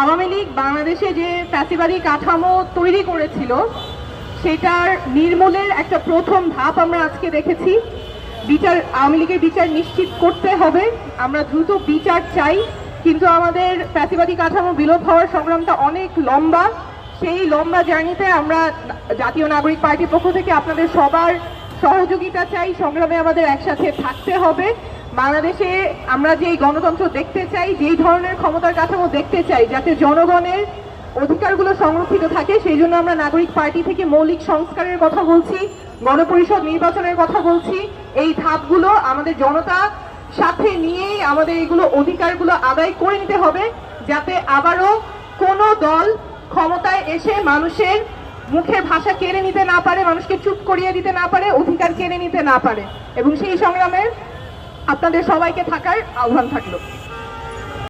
আওয়ামী লীগ বাংলাদেশে যে ফ্যাসিবাদী কাঠামো তৈরি করেছিল সেটার নির্মূলের একটা প্রথম ধাপ আমরা আজকে দেখেছি। আওয়ামী লীগের বিচার নিশ্চিত করতে হবে, আমরা দ্রুত বিচার চাই, কিন্তু আমাদের ফ্যাসিবাদী কাঠামো বিলোপ হওয়ার সংগ্রামটা অনেক লম্বা। সেই লম্বা জার্নিতে আমরা জাতীয় নাগরিক পার্টির পক্ষ থেকে আপনাদের সবার সহযোগিতা চাই, সংগ্রামে আমাদের একসাথে থাকতে হবে। বাংলাদেশে আমরা যেই গণতন্ত্র দেখতে চাই, যেই ধরনের ক্ষমতার কাঠামো দেখতে চাই, যাতে জনগণের অধিকারগুলো সংরক্ষিত থাকে, সেই জন্য আমরা নাগরিক পার্টি থেকে মৌলিক সংস্কারের কথা বলছি, গণপরিষদ নির্বাচনের কথা বলছি। এই ধাপগুলো আমাদের জনতা সাথে নিয়েই আমাদের এগুলো অধিকারগুলো আদায় করে নিতে হবে, যাতে আবারও কোনো দল ক্ষমতায় এসে মানুষের মুখের ভাষা কেড়ে নিতে না পারে, মানুষকে চুপ করিয়ে দিতে না পারে, অধিকার কেড়ে নিতে না পারে। এবং সেই সংগ্রামে আপনাদের সবাইকে থাকার আহ্বান থাকলো।